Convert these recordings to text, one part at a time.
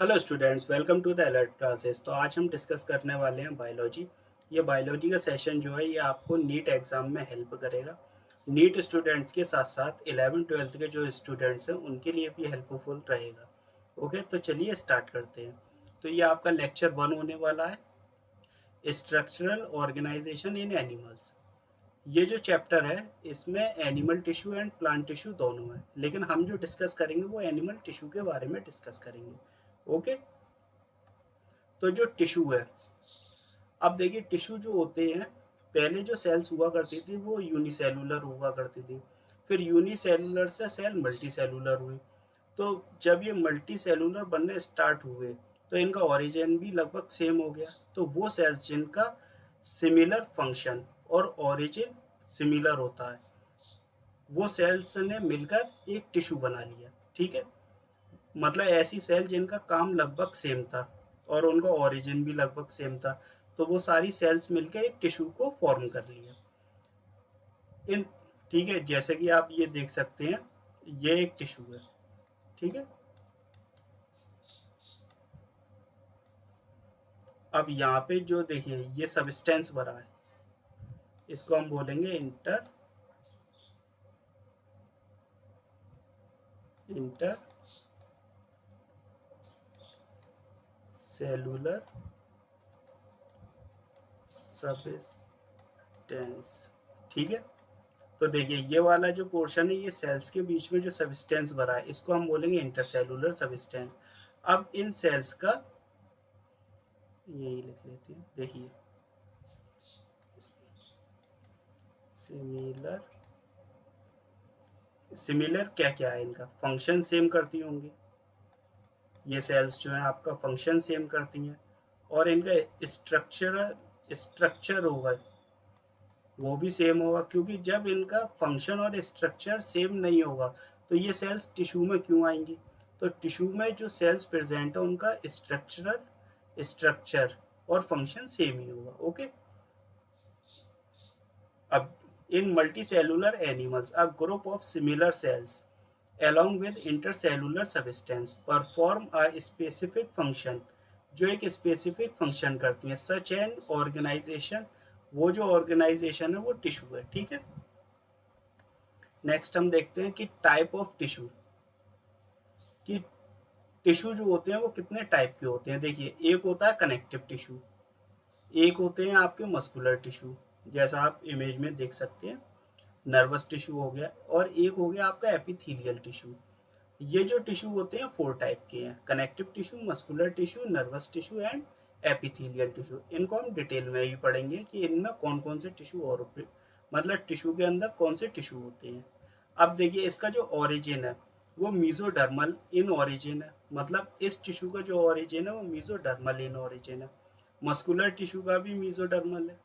Hello students, welcome to the Alert Classes. तो आज हम डिस्कस करने वाले हैं बायोलॉजी। ये बायोलॉजी का सेशन जो है ये आपको नीट एग्ज़ाम में हेल्प करेगा। नीट स्टूडेंट्स के साथ साथ 11th-12th के जो स्टूडेंट्स हैं उनके लिए भी हेल्पफुल रहेगा। ओके, तो चलिए स्टार्ट करते हैं। तो ये आपका लेक्चर 1 होने वाला है, स्ट्रक्चरल ऑर्गेनाइजेशन इन एनिमल्स। ये जो चैप्टर है इसमें animal tissue and plant tissue दोनों है, लेकिन हम जो डिस्कस करेंगे वो एनिमल टिश्यू के बारे में डिस्कस करेंगे। ओके, तो जो टिश्यू है, अब देखिए टिश्यू जो होते हैं, पहले जो सेल्स हुआ करती थी वो यूनिसेलुलर हुआ करती थी। फिर यूनिसेलुलर से सेल मल्टी सेलुलर हुई। तो जब ये मल्टी सेलुलर बनने स्टार्ट हुए तो इनका ओरिजिन भी लगभग सेम हो गया। तो वो सेल्स जिनका सिमिलर फंक्शन और ओरिजिन सिमिलर होता है, वो सेल्स ने मिलकर एक टिश्यू बना लिया। ठीक है, मतलब ऐसी सेल जिनका काम लगभग सेम था और उनका ओरिजिन भी लगभग सेम था, तो वो सारी सेल्स मिलकर एक टिश्यू को फॉर्म कर लिया। इन ठीक है, जैसे कि आप ये देख सकते हैं, ये एक टिश्यू है। ठीक है, अब यहाँ पे जो देखिए ये सब्सटेंस भरा है, इसको हम बोलेंगे इंटर सेलुलर सब्सटेंस। ठीक है, तो देखिए ये वाला जो पोर्शन है, ये सेल्स के बीच में जो सब्सटेंस भरा है, इसको हम बोलेंगे इंटरसेलुलर सब्सटेंस। अब इन सेल्स का यही लिख लेते हैं, देखिए सिमिलर सिमिलर क्या क्या है, इनका फंक्शन सेम करती होंगी। ये सेल्स जो है आपका फंक्शन सेम करती हैं, और इनका स्ट्रक्चर होगा वो भी सेम होगा, क्योंकि जब इनका फंक्शन और स्ट्रक्चर सेम नहीं होगा तो ये सेल्स टिश्यू में क्यों आएंगी। तो टिश्यू में जो सेल्स प्रेजेंट है उनका स्ट्रक्चर और फंक्शन सेम ही होगा। ओके, अब in multicellular animals, a group of similar cells along with intercellular substance perform a specific function, जो एक स्पेसिफिक फंक्शन करती है। सच एन ऑर्गेनाइजेशन, वो जो ऑर्गेनाइजेशन है वो टिश्यू है। ठीक है, नेक्स्ट हम देखते हैं कि टाइप ऑफ टिश्यू, कि टिश्यू जो होते हैं वो कितने टाइप के होते हैं। देखिए, एक होता है कनेक्टिव टिश्यू, एक होते हैं आपके मस्कुलर टिश्यू, जैसा आप इमेज में देख सकते हैं, नर्वस टिश्यू हो गया, और एक हो गया आपका एपिथेलियल टिश्यू। ये जो टिश्यू होते हैं 4 टाइप के हैं: connective tissue, muscular tissue, nervous tissue and epithelial tissue. इनको हम डिटेल में ही पढ़ेंगे कि इनमें कौन कौन से टिश्यू और मतलब टिश्यू के अंदर कौन से टिश्यू होते हैं। अब देखिए इसका जो ओरिजिन है वो मीजोडर्मल इन ओरिजिन है, मतलब इस टिश्यू का जो ओरिजिन है वो मीजोडर्मल इन ओरिजिन है। मस्कुलर टिश्यू का भी मीजोडर्मल है,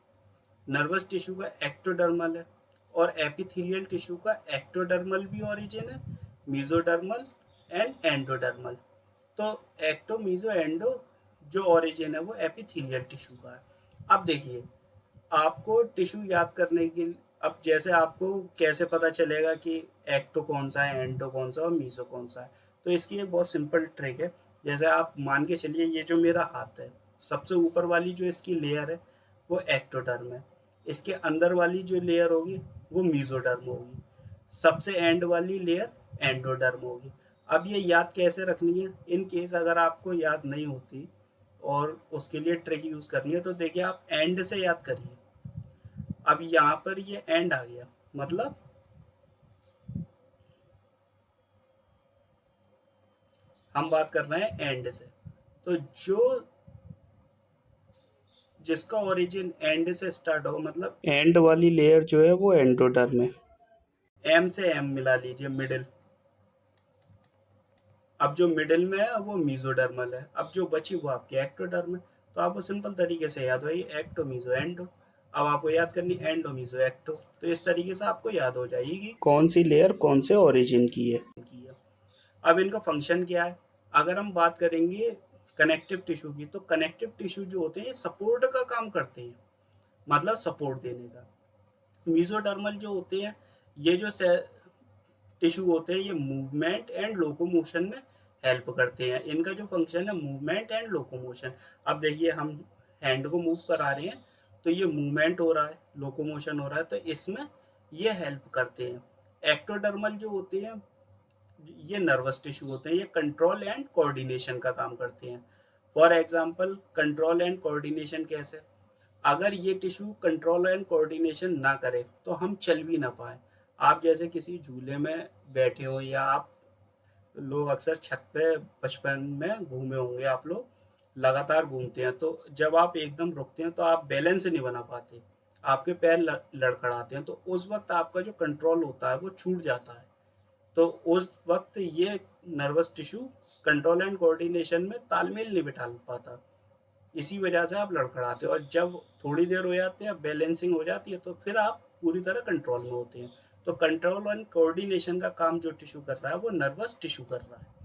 नर्वस टिश्यू का एक्टोडर्मल है, और एपिथेलियल टिश्यू का एक्टोडर्मल भी ओरिजिन है, मीजोडर्मल एंड एंडोडर्मल। तो एक्टो मीजो एंडो जो ओरिजिन है वो एपिथेलियल टिश्यू का है। अब देखिए, आपको टिश्यू याद करने के लिए, अब जैसे आपको कैसे पता चलेगा कि एक्टो कौन सा है, एंडो कौन सा और मीजो कौन सा है, तो इसकी एक बहुत सिंपल ट्रिक है। जैसे आप मान के चलिए ये जो मेरा हाथ है, सबसे ऊपर वाली जो इसकी लेयर है वो एक्टोडर्म है, इसके अंदर वाली जो लेयर होगी वो मीजोडर्म होगी, सबसे एंड वाली लेयर एंडोडर्म होगी। अब ये याद कैसे रखनी है, इन केस अगर आपको याद नहीं होती और उसके लिए ट्रिक यूज़ करनी है, तो देखिए आप एंड से याद करिए। अब यहाँ पर ये एंड आ गया, मतलब हम बात कर रहे हैं एंड से, तो जो जिसका ओरिजिन एंड से स्टार्ट हो, मतलब एंड वाली लेयर जो है वो एंडोडर्म है। एम से एम मिला लीजिए, मिडिल। अब जो मिडिल में है वो मीजोडर्मल है, अब जो बची वो आपकी एक्टोडर्म है। तो आपको सिंपल तरीके से याद हो, एक्टो मीजो एंडो। अब आपको याद करनी एंडो मीजो एक्टो, तो इस तरीके से आपको याद हो जाएगी कौन सी लेयर कौन से ओरिजिन की है। अब इनका फंक्शन क्या है, अगर हम बात करेंगे कनेक्टिव टिश्यू की, तो कनेक्टिव टिश्यू जो होते हैं ये सपोर्ट का काम करते हैं, मतलब सपोर्ट देने का। मीजोडर्मल जो होते हैं, ये जो टिश्यू होते हैं ये मूवमेंट एंड लोकोमोशन में हेल्प करते हैं। इनका जो फंक्शन है मूवमेंट एंड लोकोमोशन। अब देखिए हम हैंड को मूव करा रहे हैं तो ये मूवमेंट हो रहा है, लोकोमोशन हो रहा है, तो इसमें ये हेल्प करते हैं। एक्टोडर्मल जो होते हैं ये नर्वस टिश्यू होते हैं, ये कंट्रोल एंड कोऑर्डिनेशन का काम करते हैं। For example control and coordination कैसे, अगर ये टिश्यू कंट्रोल एंड कोऑर्डिनेशन ना करे तो हम चल भी ना पाए। आप जैसे किसी झूले में बैठे हो, या आप लोग अक्सर छत पे बचपन में घूमे होंगे, आप लोग लगातार घूमते हैं, तो जब आप एकदम रुकते हैं तो आप बैलेंस नहीं बना पाते, आपके पैर लड़खड़ाते हैं, तो उस वक्त आपका जो कंट्रोल होता है वो छूट जाता है। तो उस वक्त ये nervous tissue control and coordination में तालमेल नहीं बिठा पाता, इसी वजह से आप लड़खड़ाते हो। और जब थोड़ी देर हो जाती है, बैलेंसिंग हो जाती है, तो फिर आप पूरी तरह कंट्रोल में होते हैं। तो कंट्रोल एंड कोऑर्डिनेशन का काम जो टिश्यू कर रहा है वो नर्वस टिश्यू कर रहा है।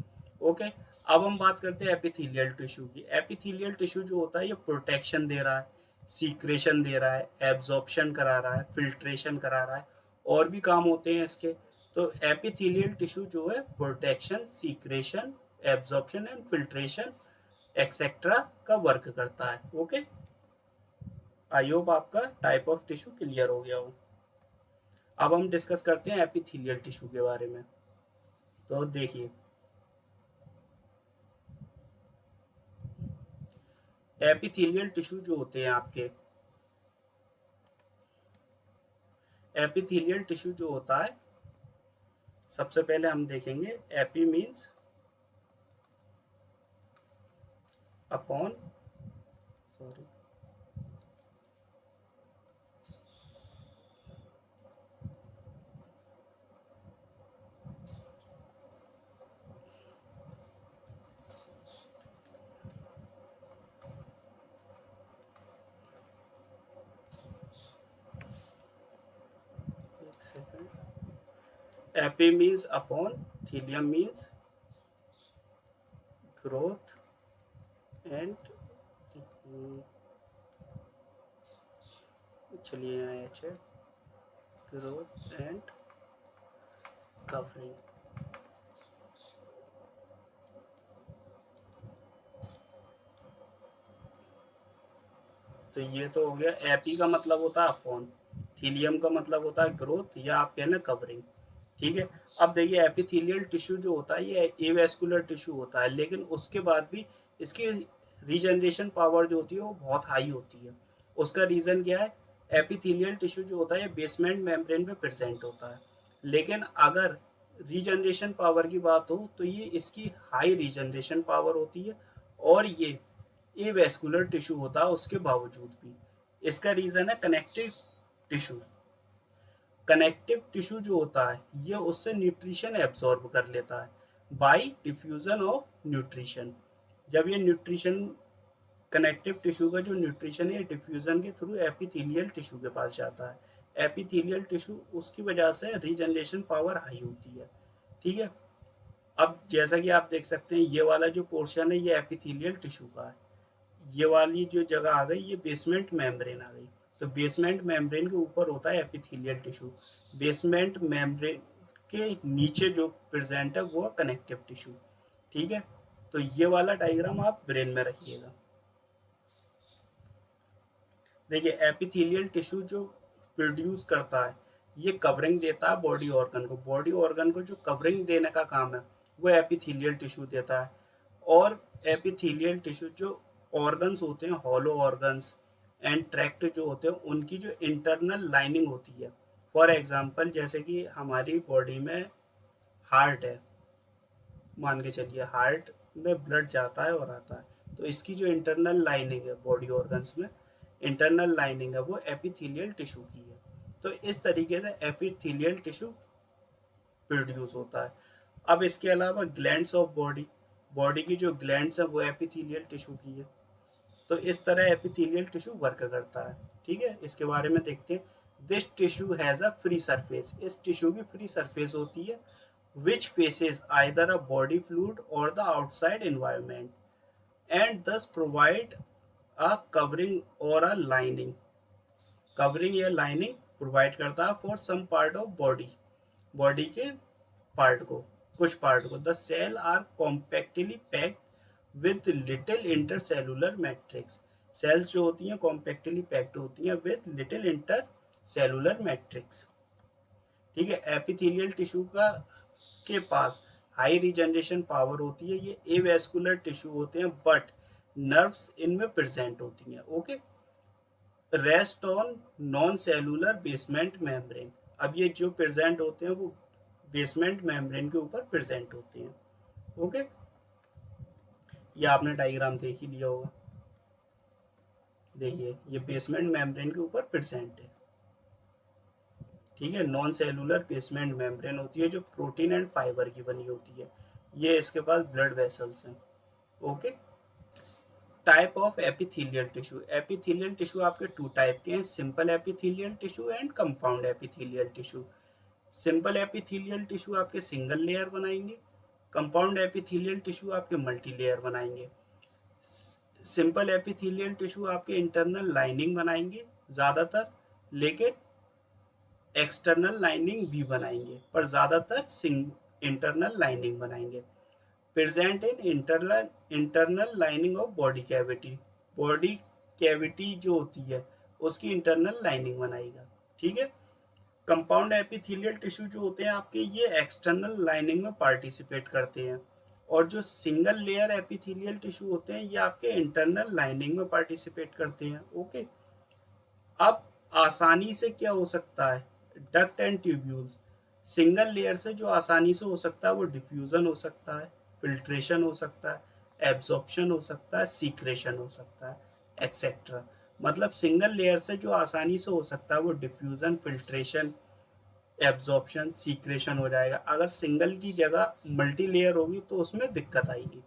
ओके, अब हम बात करते हैं एपिथेलियल टिश्यू की। एपिथेलियल टिश्यू जो होता है ये प्रोटेक्शन दे रहा है, सीक्रेशन दे रहा है, एब्जॉर्प्शन करा रहा है, फिल्ट्रेशन करा रहा है, और भी काम होते हैं इसके। तो एपिथेलियल टिश्यू जो है protection, secretion, absorption and filtration etcetera का वर्क करता है। ओके, आई होप आपका टाइप ऑफ टिश्यू क्लियर हो गया हो। अब हम डिस्कस करते हैं एपिथेलियल टिश्यू के बारे में। तो देखिए एपिथेलियल टिश्यू जो होते हैं आपके, एपिथेलियल टिश्यू जो होता है सबसे पहले हम देखेंगे, एपी मीन्स अपॉन, सॉरी, एक second, AP means upon, thelium means growth and, चलिए यहाँ एच है, ग्रोथ एंड कवरिंग। तो ये तो हो गया, एपी का मतलब होता है अपॉन, थीलियम का मतलब होता है ग्रोथ, या आप कहना कवरिंग। ठीक है, अब देखिए एपिथेलियल टिश्यू जो होता है ये एवेस्कुलर टिश्यू होता है, लेकिन उसके बाद भी इसकी रीजनरेशन पावर जो होती है वो बहुत हाई होती है। उसका रीज़न क्या है, एपिथेलियल टिश्यू जो होता है ये बेसमेंट मेम्ब्रेन पे प्रेजेंट होता है, लेकिन अगर रीजनरेशन पावर की बात हो तो ये इसकी हाई रीजनरेशन पावर होती है, और ये एवेस्कुलर टिश्यू होता है उसके बावजूद भी। इसका रीज़न है कनेक्टिव टिश्यू। कनेक्टिव टिश्यू जो होता है ये उससे न्यूट्रिशन एब्जॉर्ब कर लेता है बाय डिफ्यूजन ऑफ न्यूट्रिशन। जब ये न्यूट्रिशन, कनेक्टिव टिश्यू का जो न्यूट्रिशन है डिफ्यूजन के थ्रू एपिथेलियल टिश्यू के पास जाता है। एपिथेलियल टिश्यू उसकी वजह से रीजनरेशन पावर हाई होती है। ठीक है, अब जैसा कि आप देख सकते हैं ये वाला जो पोर्शन है ये एपिथेलियल टिश्यू का है, ये वाली जो जगह आ गई ये बेसमेंट मेम्ब्रेन आ गई। तो बेसमेंट मेम्ब्रेन के ऊपर होता है एपिथेलियल टिश्यू, बेसमेंट मेम्ब्रेन के नीचे जो प्रेजेंट है वो कनेक्टिव टिश्यू। ठीक है, तो ये वाला डायग्राम आप ब्रेन में रखिएगा। देखिए एपिथेलियल टिश्यू जो प्रोड्यूस करता है ये कवरिंग देता है बॉडी ऑर्गन को, बॉडी ऑर्गन को जो कवरिंग देने का काम है वो एपिथेलियल टिश्यू देता है। और एपिथेलियल टिश्यू जो ऑर्गन्स होते हैं, हॉलो ऑर्गन्स एंड ट्रैक्ट जो होते हैं, उनकी जो इंटरनल लाइनिंग होती है, फॉर एग्जांपल जैसे कि हमारी बॉडी में हार्ट है, मान के चलिए हार्ट में ब्लड जाता है और आता है, तो इसकी जो इंटरनल लाइनिंग है बॉडी ऑर्गन्स में, इंटरनल लाइनिंग है वो एपिथेलियल टिश्यू की है। तो इस तरीके से एपिथेलियल टिश्यू प्रोड्यूस होता है। अब इसके अलावा ग्लैंड्स ऑफ बॉडी, बॉडी की जो ग्लैंड्स है वो एपिथेलियल टिश्यू की है। तो इस तरह एपिथेलियल टिश्यू वर्क करता है। ठीक है, इसके बारे में देखते हैं। This tissue has a free surface, इस टिश्यू की फ्री सरफेस होती है, which faces either a body fluid or the outside environment and thus provide a covering or a lining, covering या लाइनिंग प्रोवाइड करता है for some part of body, body के part को। कुछ part को। The cell are compactly packed with little intercellular matrix. Cells जो होती हैं कॉम्पैक्टली पैक्ड होती हैं with little intercellular matrix. ठीक है, एपिथेलियल टिश्यू का के पास हाई रिजनरेशन पावर होती है। ये एवेस्कुलर टिश्यू होते हैं बट नर्व्स इनमें प्रेजेंट होती हैं। Okay, rest on non cellular basement membrane. अब ये जो प्रेजेंट होते हैं वो बेसमेंट मेम्ब्रेन के ऊपर प्रेजेंट होते हैं। ओके, ये आपने डायग्राम देख ही लिया होगा। देखिए ये बेसमेंट मेम्ब्रेन के ऊपर प्रेजेंट है। ठीक है, नॉन सेलुलर बेसमेंट मेम्ब्रेन होती है जो प्रोटीन एंड फाइबर की बनी होती है। ये इसके पास ब्लड वेसल्स हैं। Okay, type of epithelial tissue. Epithelial tissue आपके टू टाइप के हैं, simple epithelial tissue and compound epithelial tissue. Simple epithelial tissue आपके सिंगल लेयर बनाएंगे, कंपाउंड एपिथेलियल टिश्यू आपके मल्टी लेयर बनाएंगे। सिंपल एपिथेलियल टिश्यू आपके internal lining बनाएंगे ज़्यादातर, लेकिन एक्सटर्नल लाइनिंग भी बनाएंगे, पर ज़्यादातर इंटरनल लाइनिंग बनाएंगे। Present in internal lining of body cavity. Body cavity जो होती है उसकी इंटरनल लाइनिंग बनाएगा। ठीक है, कंपाउंड एपिथेलियल टिश्यू जो होते हैं आपके ये एक्सटर्नल लाइनिंग में पार्टिसिपेट करते हैं, और जो सिंगल लेयर एपिथेलियल टिश्यू होते हैं ये आपके इंटरनल लाइनिंग में पार्टिसिपेट करते हैं। ओके, अब आसानी से क्या हो सकता है, duct and tubules. Single layer से जो आसानी से हो सकता है वो डिफ्यूजन हो सकता है, फिल्ट्रेशन हो सकता है, एब्जॉर्प्शन हो सकता है, सीक्रेशन हो सकता है, एक्सेट्रा। मतलब सिंगल लेयर से जो आसानी से हो सकता है वो डिफ्यूजन, फिल्ट्रेशन, एब्जॉर्प्शन, सीक्रेशन हो जाएगा। अगर सिंगल की जगह मल्टी लेयर होगी तो उसमें दिक्कत आएगी।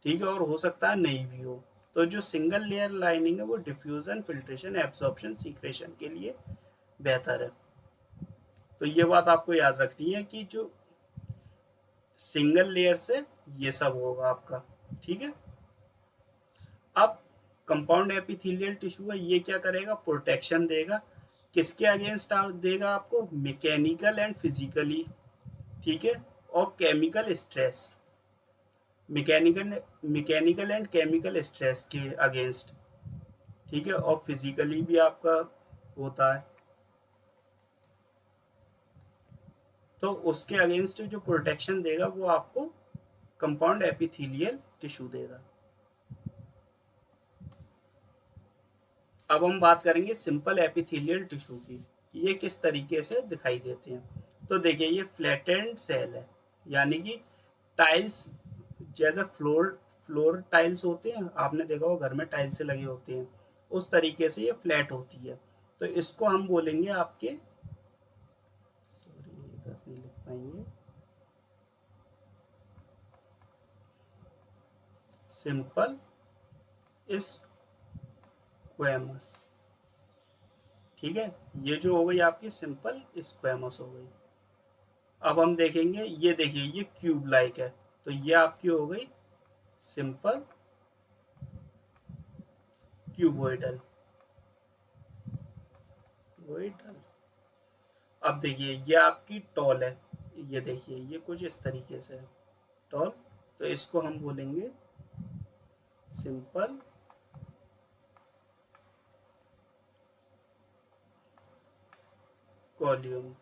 ठीक है, और हो सकता है नहीं भी हो। तो जो सिंगल लेयर लाइनिंग है वो डिफ्यूजन, फिल्ट्रेशन, एब्जॉर्प्शन, सीक्रेशन के लिए बेहतर है। तो ये बात आपको याद रखनी है कि जो सिंगल लेयर से ये सब होगा आपका। ठीक है, अब कंपाउंड एपिथेलियल टिश्यू है, ये क्या करेगा, प्रोटेक्शन देगा। किसके अगेंस्ट देगा आपको, मैकेनिकल एंड फिजिकली। ठीक है, और chemical stress, mechanical and chemical stress के अगेंस्ट। ठीक है, और फिजिकली भी आपका होता है, तो उसके अगेंस्ट जो प्रोटेक्शन देगा वो आपको कंपाउंड एपिथेलियल टिश्यू देगा। अब हम बात करेंगे सिंपल एपिथेलियल टिश्यू की, ये किस तरीके से दिखाई देते हैं। तो देखिए ये फ्लैटेंड सेल है, यानी कि टाइल्स जैसे फ्लोर टाइल्स होते हैं, आपने देखा हो घर में टाइल्स लगे होते हैं, उस तरीके से ये फ्लैट होती है। तो इसको हम बोलेंगे आपके, सॉरी इधर नहीं लिख पाएंगे, सिंपल स्क्वेमस। ठीक है, ये जो हो गई आपकी सिंपल स्क्वेमस हो गई। अब हम देखेंगे, ये देखिए ये क्यूब लाइक है, तो ये आपकी हो गई सिंपल क्यूबोइडल। अब देखिए ये आपकी टॉल है, ये देखिए ये कुछ इस तरीके से है टॉल, तो इसको हम बोलेंगे सिंपल कॉल्यूमनर।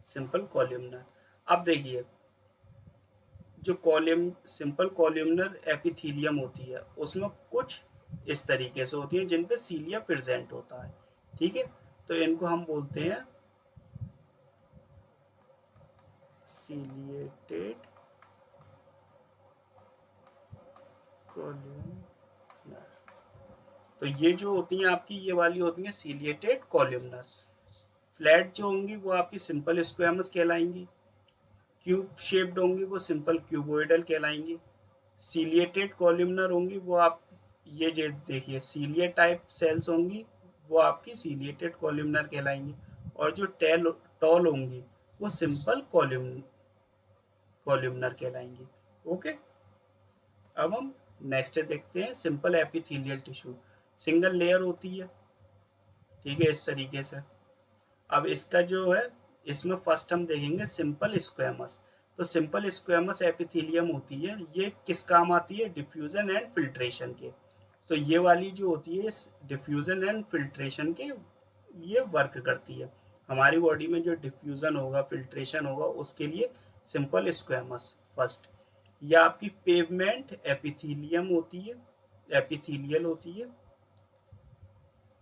Simple columnar. अब देखिए जो सिंपल कॉल्यूमनर एपिथेलियम होती है उसमें कुछ इस तरीके से होती है जिन पे सीलिया प्रेजेंट होता है। ठीक है, तो इनको हम बोलते हैं सीलिएटेड कॉल्यूमनर। तो ये जो होती हैं आपकी, ये वाली होती हैं सीलिएटेड कॉल्यूमनर। फ्लैट जो होंगी वो आपकी सिंपल स्क्वेमस कहलाएंगी, क्यूब शेप्ड होंगी वो सिंपल क्यूबोइडल कहलाएंगी। सीलिएटेड कॉल्यूमनर होंगी वो आप, ये देखिए सीलिया टाइप सेल्स होंगी वो आपकी सीलिएटेड कॉल्यूमनर कहलाएंगी। और जो टॉल होंगी वो सिंपल कॉल्यूमनर कहलाएंगी। ओके, अब हम नेक्स्ट देखते हैं simple epithelial tissue. Single layer होती है, ठीक है, इस तरीके से। अब इसका जो है इसमें फर्स्ट हम देखेंगे सिंपल स्क्वेमस। तो सिंपल स्क्वेमस एपिथेलियम होती है, ये किस काम आती है? डिफ्यूजन एंड फिल्ट्रेशन के। तो ये वाली जो होती है डिफ्यूजन एंड फिल्ट्रेशन के ये वर्क करती है। हमारी बॉडी में जो डिफ्यूजन होगा, फिल्ट्रेशन होगा, उसके लिए सिंपल स्क्वेमस फर्स्ट। ये आपकी पेवमेंट एपिथेलियम होती है, एपिथेलियल होती है,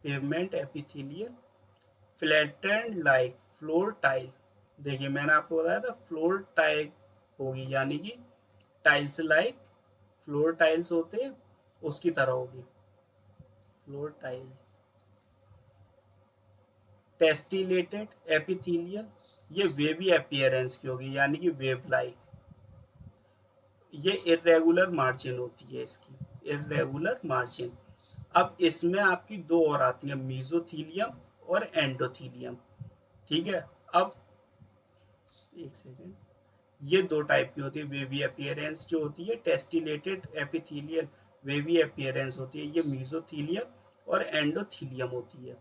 pavement epithelial. Flattened like floor tile, देखिए मैंने आपको बताया था फ्लोर टाइल होगी, यानी कि टाइल्स लाइक फ्लोर टाइल्स होते हैं उसकी तरह होगी फ्लोर टाइल। टेस्टिलेटेड एपिथेलियल, ये वेवी अपीयरेंस की होगी, यानी कि वेव लाइक। ये इरेगुलर मार्जिन होती है इसकी, इरेगुलर मार्जिन। अब इसमें आपकी दो और आती हैं, मीजोथीलियम और एंडोथीलियम। ठीक है, अब एक सेकेंड, ये दो टाइप की होती है वेवी अपीयरेंस जो होती है, टेस्टिलेटेड एपिथेलियल वेवी अपीयरेंस होती है, ये मीजोथीलियम और एंडोथीलियम होती है।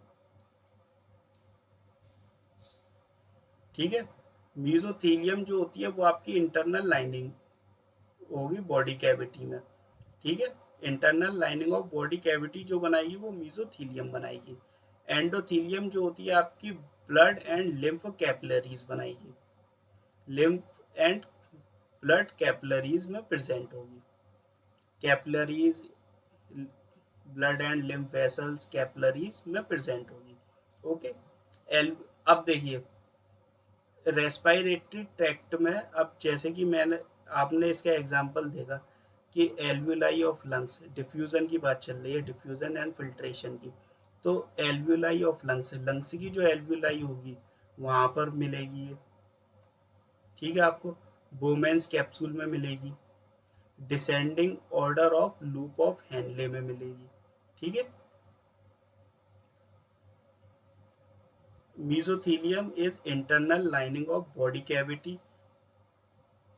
ठीक है, मीजोथीलियम जो होती है वो आपकी इंटरनल लाइनिंग होगी बॉडी कैविटी में। ठीक है, internal lining of body cavity जो बनाएगी वो मीजोथीलियम बनाएगी। एंडोथीलियम जो होती है आपकी ब्लड एंड लिम्फ कैपिलरीज बनाएगी, लिम्फ एंड ब्लड कैपिलरीज में प्रेजेंट होगी। Capillaries, blood and lymph vessels capillaries में प्रेजेंट होगी। ओके, एल अब देखिए रेस्पिरेटरी ट्रैक्ट में, अब जैसे कि मैंने आपने इसका एग्जांपल देखा कि एल्वुलाई ऑफ लंग्स, डिफ्यूजन की बात चल रही है, डिफ्यूजन एंड फिल्ट्रेशन की। तो एल्वुलाई ऑफ लंग्स, लंग्स की जो एल्वुलाई होगी वहाँ पर मिलेगी ये। ठीक है, आपको बोमेंस कैप्सूल में मिलेगी, descending order of loop of Henle में मिलेगी। ठीक है, mesothelium is internal lining of body cavity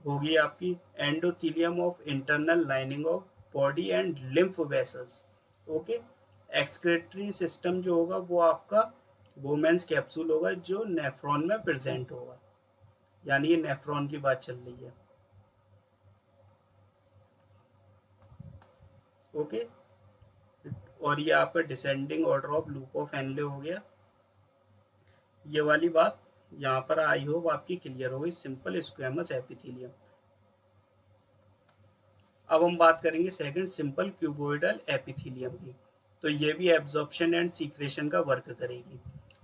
होगी आपकी, endothelium of internal lining of body and lymph vessels. Okay, excretory system जो होगा वो आपका बोमेंस कैप्सूल होगा जो नेफ्रॉन में प्रेजेंट होगा, यानी ये नेफ्रॉन की बात चल रही है। ओके, और ये आपका descending order of loop of Henle हो गया। ये वाली बात यहाँ पर आई होप आपकी क्लियर होगी, सिंपल स्क्वेमस एपिथेलियम। अब हम बात करेंगे सेकंड सिंपल क्यूबोइडल एपिथेलियम की। तो ये भी एब्जॉर्प्शन एंड सीक्रेशन का वर्क करेगी।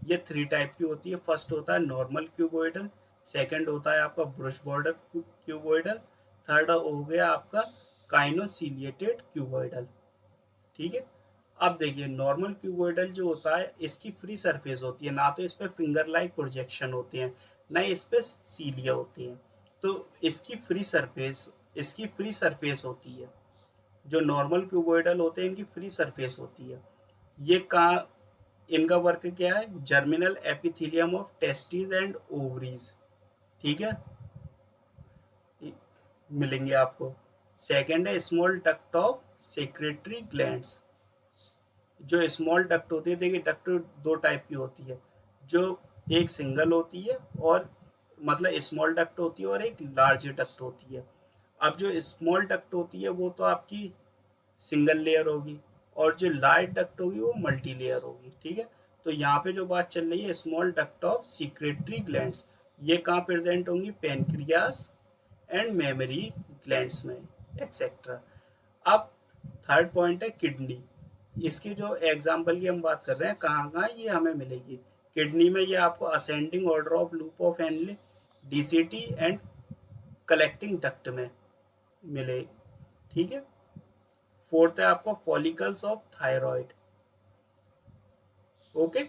ये थ्री टाइप की होती है। फर्स्ट होता है नॉर्मल क्यूबोइडल, सेकंड होता है आपका ब्रश बॉर्डर क्यूबोइडल, थर्ड हो गया आपका काइनोसिलिएटेड क्यूबोइडल। ठीक है, अब देखिए नॉर्मल क्यूबोइडल जो होता है इसकी फ्री सरफेस होती है, ना तो इस पर फिंगर लाइक प्रोजेक्शन होते हैं ना इस पर सीलिया होती हैं। तो इसकी फ्री सरफेस होती है। जो नॉर्मल क्यूबोइडल होते हैं इनकी फ्री सरफेस होती है। ये कहाँ, इनका वर्क क्या है? Germinal epithelium of testis and ovaries. ठीक है, मिलेंगे आपको। सेकेंड है small duct of secretary glands. जो स्मॉल डक्ट होती है, देखिए डक्ट दो टाइप की होती है, जो एक सिंगल होती है और मतलब स्मॉल डक्ट होती है और एक लार्ज डक्ट होती है। अब जो स्मॉल डक्ट होती है वो तो आपकी सिंगल लेयर होगी और जो लार्ज डक्ट होगी वो मल्टी लेयर होगी। ठीक है, तो यहाँ पे जो बात चल रही है small duct of secretory glands, ये कहाँ प्रेजेंट होंगी? पेनक्रियास एंड मेमोरी ग्लैंड्स में एक्सेट्रा। अब थर्ड पॉइंट है किडनी। इसकी जो एग्जाम्पल की हम बात कर रहे हैं कहाँ कहाँ ये हमें मिलेगी? किडनी में ये आपको ascending order of loop of Henle, DCT and collecting duct में मिले। ठीक है, फोर्थ है आपको फॉलिकल्स ऑफ थायराइड। ओके,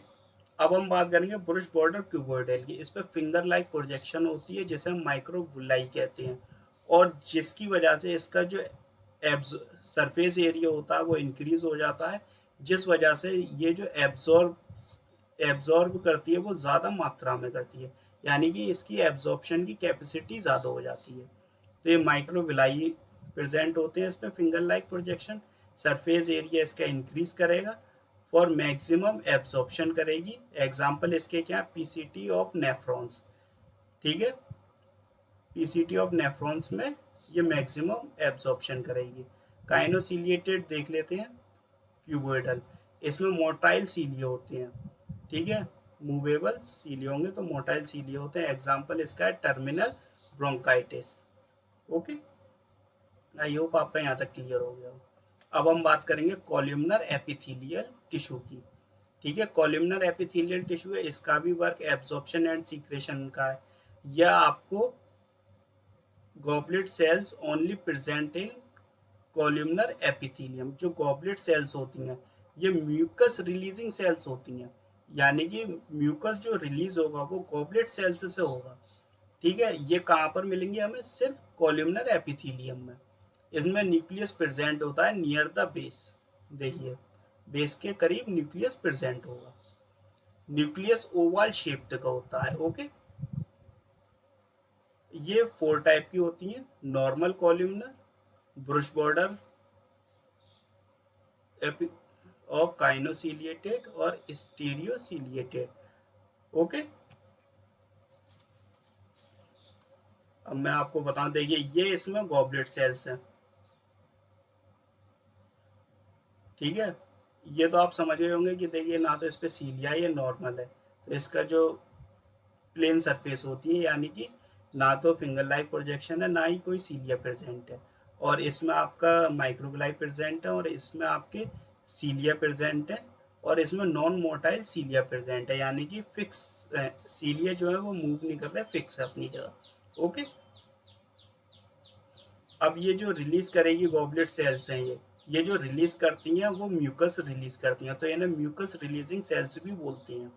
अब हम बात करेंगे ब्रुश बॉर्डर क्यूबोइडल की। इस पर फिंगर लाइक प्रोजेक्शन होती है जिसे हम माइक्रोबुलाई कहते हैं, और जिसकी वजह से इसका जो सरफेस एरिया होता है वो इंक्रीज हो जाता है, जिस वजह से ये जो एब्जॉर्ब करती है वो ज़्यादा मात्रा में करती है, यानी कि इसकी एब्जॉर्प्शन की कैपेसिटी ज़्यादा हो जाती है। तो ये माइक्रोविलाई प्रेजेंट होते हैं इसमें finger like projection, surface area इसका इंक्रीज करेगा फॉर मैक्सिमम एब्जॉर्प्शन करेगी। एग्जाम्पल इसके क्या? पीसीटी ऑफ नेफ्रॉन्स, ठीक है। पीसीटी ऑफ नेफ्रॉन्स में ये मैक्सिमम एब्जॉर्प्शन करेगी। काइनोसिलिएटेड देख लेते हैं, क्यूबोइडल, इसमें मोटाइल सीलिए होते हैं, ठीक है। मूवेबल सीलिए होंगे तो मोटाइल सीलिए होते हैं। एग्जाम्पल इसका है terminal bronchitis. Okay, I hope आपका यहाँ तक क्लियर हो गया हो। अब हम बात करेंगे कॉलमनर एपिथेलियल टिश्यू की, ठीक है। कॉलमनर एपिथेलियल टिश्यू है, इसका भी वर्क एब्जॉर्प्शन एंड सीक्रेशन का है। यह आपको goblet cells only present in columnar epithelium. जो गॉबलेट सेल्स होती हैं ये म्यूकस रिलीजिंग सेल्स होती हैं, यानी कि म्यूकस जो रिलीज होगा वो गॉबलेट सेल्स से होगा, ठीक है। ये कहाँ पर मिलेंगे हमें? सिर्फ कॉलमनर एपिथेलियम में। इसमें न्यूक्लियस प्रेजेंट होता है नियर द बेस। देखिए, बेस के करीब न्यूक्लियस प्रेजेंट होगा। न्यूक्लियस ओवल शेप्ड का होता है। ओके, ये 4 टाइप की होती हैं। नॉर्मल कॉलमनर, ब्रुश बॉर्डर और काइनोसिलिएटेड और स्टीरियोसिलिएटेड। ओके, अब मैं आपको बताऊं, देखिए ये इसमें गॉबलेट सेल्स हैं, ठीक है। ये तो आप समझ गए होंगे कि देखिए ना तो इस पर सीलिया ये नॉर्मल है, तो इसका जो प्लेन सरफेस होती है, यानी कि ना तो फिंगर लाइक प्रोजेक्शन है ना ही कोई सीलिया प्रेजेंट है। और इसमें आपका माइक्रोग्लाई प्रेजेंट है और इसमें आपके सीलिया प्रेजेंट है और इसमें नॉन मोटाइल सीलिया प्रेजेंट है, यानी कि फिक्स सीलिया जो है वो मूव नहीं कर रहे, फिक्स है अपनी जगह। ओके, अब ये जो रिलीज करेगी गॉबलेट सेल्स हैं, ये जो रिलीज करती हैं वो म्यूकस रिलीज करती हैं, तो इन्हें म्यूकस रिलीजिंग सेल्स भी बोलते हैं।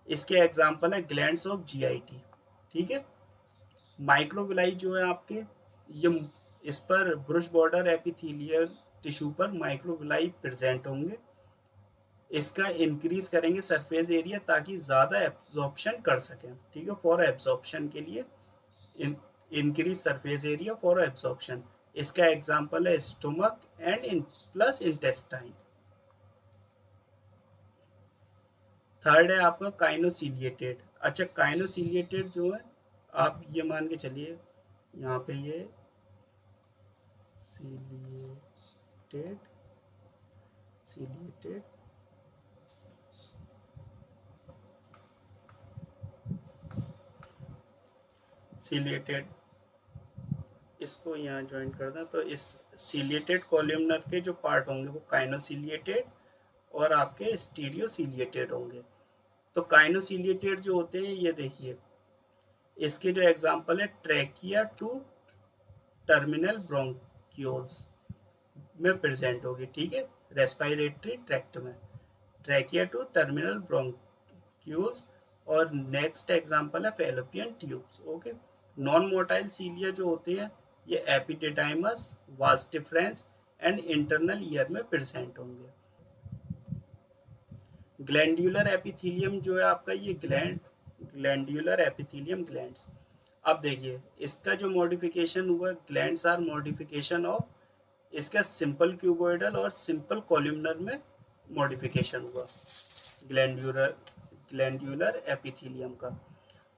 इसके एग्जाम्पल है ग्लैंड्स ऑफ जीआईटी, ठीक है। माइक्रोविलाई जो है आपके, ये इस पर ब्रुश बॉर्डर एपिथेलियल टिश्यू पर माइक्रोविलाई प्रेजेंट होंगे। इसका इंक्रीज करेंगे सरफेस एरिया ताकि ज़्यादा एब्जॉर्प्शन कर सकें, ठीक है। फॉर एब्जॉर्प्शन के लिए increase surface area for absorption. इसका एग्जाम्पल है stomach and plus intestine. Third है आपका काइनोसिलिएटेड। अच्छा, काइनोसिलिएटेड जो है, आप ये मान के चलिए यहाँ पे ये सिलिएटेड सिलिएटेड सिलिएटेड इसको यहाँ ज्वाइन कर दें तो इस सिलिएटेड कॉलमनर के जो पार्ट होंगे वो काइनोसिलिएटेड और आपके स्टीरियोसिलिएटेड होंगे। तो काइनोसिलिएटेड जो होते हैं, ये देखिए इसके जो एग्जांपल है ट्रैकिया टू टर्मिनल ब्रोंक्यूल्स में प्रेजेंट होगी, ठीक है। रेस्पिरेटरी ट्रैक्ट में ट्रैकिया टू टर्मिनल ब्रोंक्यूल्स। और नेक्स्ट एग्जांपल है fallopian tubes. Okay, non motile cilia जो होते हैं ये epididymis, vas deferens and internal ear में प्रेजेंट होंगे। ग्लैंड्यूलर एपिथेलियम जो है आपका, ये ग्लैंड्यूलर एपिथेलियम ग्लैंड्स। अब देखिए इसका जो मॉडिफिकेशन हुआ, ग्लैंड्स आर मॉडिफिकेशन ऑफ, इसका सिंपल क्यूबोइडल और सिंपल कॉलमनर में मॉडिफिकेशन हुआ ग्लैंड्यूलर एपिथेलियम का।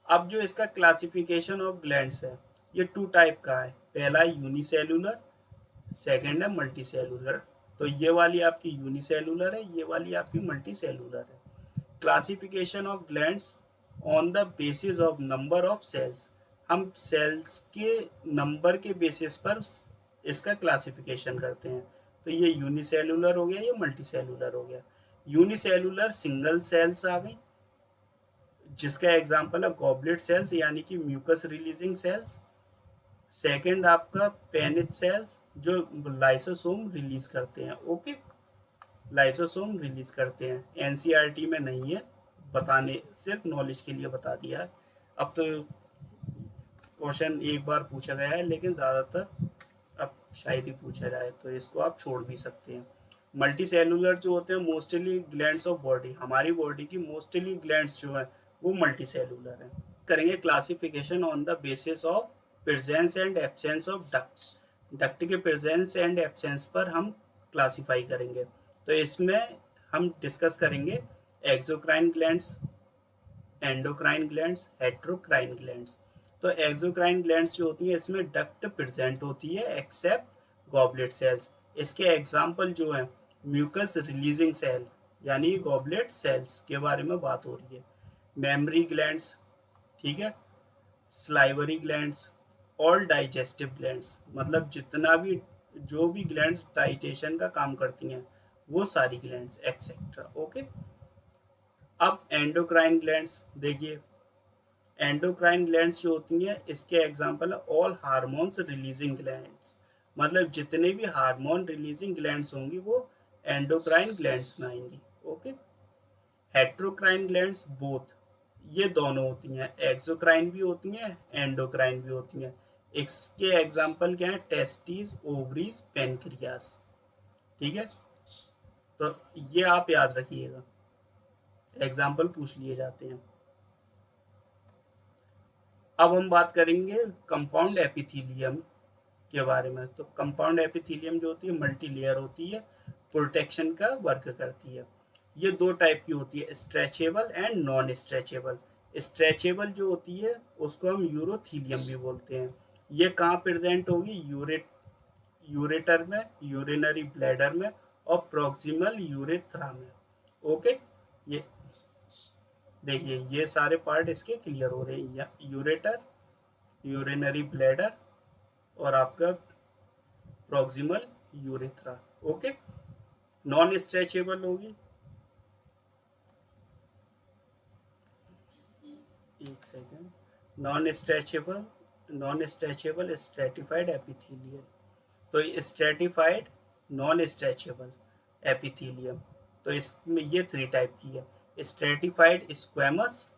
अब जो इसका क्लासिफिकेशन ऑफ ग्लैंड्स है, ये 2 टाइप का है। पहला यूनिसेलुलर, सेकेंड है मल्टी सेलुलर। तो ये वाली आपकी यूनिसेलुलर है, ये वाली आपकी मल्टी सेलुलर है। Classification of glands on the basis of number of cells. हम सेल्स के नंबर के बेसिस पर इसका क्लासिफिकेशन करते हैं। तो ये यूनिसेलुलर हो गया, ये मल्टी सेलुलर हो गया। यूनिसेलुलर सिंगल सेल्स आ गई, जिसका एग्जांपल है गॉबलेट सेल्स, यानी कि म्यूकस रिलीजिंग सेल्स। सेकेंड आपका पेनिथ सेल्स जो लाइसोसोम रिलीज करते हैं। ओके, लाइसोसोम रिलीज करते हैं। एनसीईआरटी में नहीं है, बताने सिर्फ नॉलेज के लिए बता दिया है। अब तो क्वेश्चन एक बार पूछा गया है, लेकिन ज़्यादातर अब शायद ही पूछा जाए, तो इसको आप छोड़ भी सकते हैं। मल्टी सेलुलर जो होते हैं मोस्टली ग्लैंड्स ऑफ बॉडी, हमारी बॉडी की मोस्टली ग्लैंड्स जो है वो मल्टी सेलुलर हैं। करेंगे classification on the basis of presence and absence of duct. Duct के प्रेजेंस एंड एब्सेंस पर हम क्लासिफाई करेंगे। तो इसमें हम डिस्कस करेंगे exocrine glands, endocrine glands, heterocrine glands. तो एक्सोक्राइन ग्लैंड्स जो होती हैं इसमें डक्ट प्रेजेंट होती है एक्सेप्ट गॉबलेट सेल्स। इसके एग्जाम्पल जो हैं म्यूकस रिलीजिंग सेल यानी गॉबलेट सेल्स के बारे में बात हो रही है, मेमरी ग्लैंड्स, ठीक है, स्लाइवरी ग्लैंड्स और डाइजेस्टिव ग्लैंड्स, मतलब जितना भी जो भी ग्लैंड्स डाइजेशन का काम करती हैं वो सारी ग्लैंड्स एक्सेट्रा। ओके, अब एंडोक्राइन ग्लैंड्स देखिए, एंडोक्राइन ग्लैंड्स जो होती हैं इसके एग्जांपल है ऑल हार्मोन्स रिलीजिंग ग्लैंड्स, मतलब जितने भी हार्मोन रिलीजिंग ग्लैंड्स होंगी वो एंडोक्राइन ग्लैंड्स में आएंगी। ओके, हेट्रोक्राइन ग्लैंड्स बोथ, ये दोनों होती हैं, एक्सोक्राइन भी होती हैं एंडोक्राइन भी होती हैं। इसके एग्जांपल क्या है, टेस्टिस, ओवरीज, पेनक्रियास, ठीक है, तो ये आप याद रखिएगा, एग्जाम्पल पूछ लिए जाते हैं। अब हम बात करेंगे कंपाउंड एपिथीलियम के बारे में। तो कंपाउंड एपिथीलियम जो होती है मल्टी लेयर होती है, प्रोटेक्शन का वर्क करती है। ये दो टाइप की होती है, stretchable and non stretchable. Stretchable जो होती है उसको हम यूरोथीलियम भी बोलते हैं। ये कहाँ प्रेजेंट होगी, यूरेटर में, यूरिनरी ब्लैडर में और प्रोक्सिमल यूरेथ्रा में। ओके, ये देखिए ये सारे पार्ट इसके क्लियर हो रहे हैं, यूरेटर, यूरिनरी ब्लैडर और आपका proximal urethra. Okay, non stretchable होगी, एक second, non stretchable stratified epithelium. तो स्ट्रेटिफाइड नॉन स्ट्रेचेबल एपिथेलियम, तो इसमें ये थ्री टाइप की है, स्ट्रेटिफाइड स्क्वेमस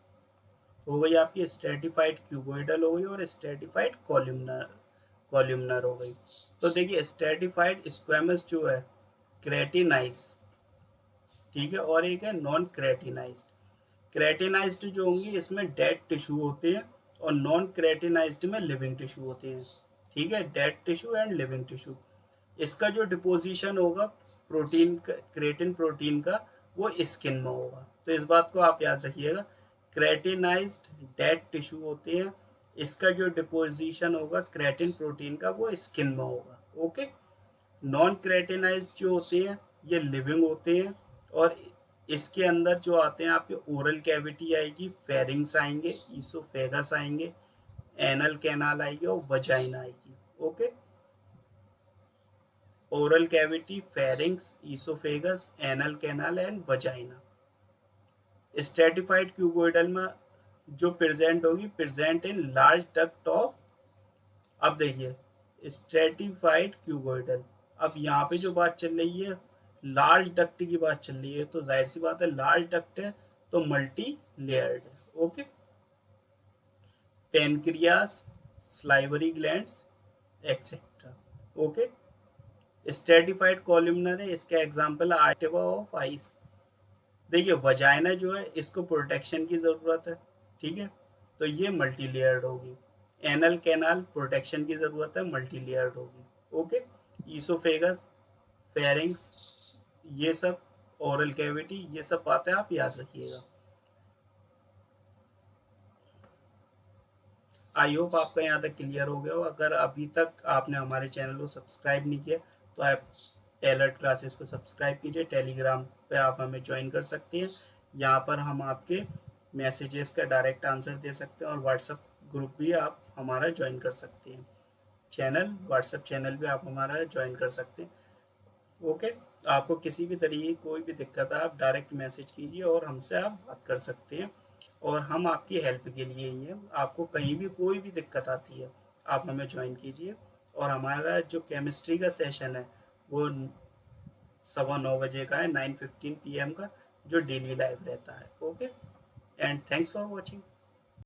हो गई आपकी, स्ट्रेटिफाइड क्यूबोइडल हो गई और स्ट्रेटिफाइड कॉलमनर हो गई। तो देखिए स्ट्रेटिफाइड स्क्वेमस जो है क्रेटिनाइज, ठीक है, और एक है नॉन क्रेटिनाइज्ड। क्रेटिनाइज्ड जो होंगी इसमें डेड टिश्यू होते हैं और नॉन क्रेटिनाइज्ड में लिविंग टिश्यू होते हैं, ठीक है, dead tissue and living tissue. इसका जो डिपोजिशन होगा प्रोटीन क्रेटिन प्रोटीन का वो स्किन में होगा, तो इस बात को आप याद रखिएगा, क्रेटिनाइज्ड डेड टिश्यू होते हैं, इसका जो डिपोजिशन होगा क्रेटिन प्रोटीन का वो स्किन में होगा। ओके, नॉन क्रेटिनाइज्ड जो होते हैं ये लिविंग होते हैं और इसके अंदर जो आते हैं आपके ओरल कैविटी आएगी, फेरिंग्स आएंगे, ईसोफेगस आएंगे, एनल कैनाल आएगी और वजाइना आएगी। Okay, oral cavity, pharynx, oesophagus, anal canal and vagina. Stratified cuboidal में जो प्रेजेंट होगी, present in large duct of, अब देखिए स्ट्रेटिफाइड क्यूबोइडल, अब यहाँ पे जो बात चल रही है लार्ज डक्ट की बात चल रही है, तो जाहिर सी बात है लार्ज डक्ट है तो मल्टी लेयर्ड है। Okay, pancreas, salivary glands etcetera. Okay, stratified columnar है, इसका एग्जांपल है आर्टिवा ऑफ आइस। देखिए वजाइना जो है इसको प्रोटेक्शन की ज़रूरत है, ठीक है, तो ये मल्टी लेयर्ड होगी। एनल कैनाल प्रोटेक्शन की ज़रूरत है, मल्टी लेयर्ड होगी। ओके, ईसोफेगस, फेरिंग्स, ये सब ओरल कैविटी, ये सब बातें आप याद रखिएगा। आई होप आपका यहाँ तक क्लियर हो गया हो। अगर अभी तक आपने हमारे चैनल को सब्सक्राइब नहीं किया तो आप अलर्ट क्लासेस को सब्सक्राइब कीजिए, टेलीग्राम पे आप हमें ज्वाइन कर सकते हैं, यहाँ पर हम आपके मैसेजेस का डायरेक्ट आंसर दे सकते हैं और व्हाट्सएप ग्रुप भी आप हमारा ज्वाइन कर सकते हैं, व्हाट्सएप चैनल भी आप हमारा ज्वाइन कर सकते हैं। ओके, आपको किसी भी तरीके की कोई भी दिक्कत है आप डायरेक्ट मैसेज कीजिए और हमसे आप बात कर सकते हैं और हम आपकी हेल्प के लिए ही हैं। आपको कहीं भी कोई भी दिक्कत आती है आप हमें ज्वाइन कीजिए और हमारा जो केमिस्ट्री का सेशन है वो 9:15 का है, 9:15 PM का, जो डेली लाइव रहता है। Okay, and thanks for watching.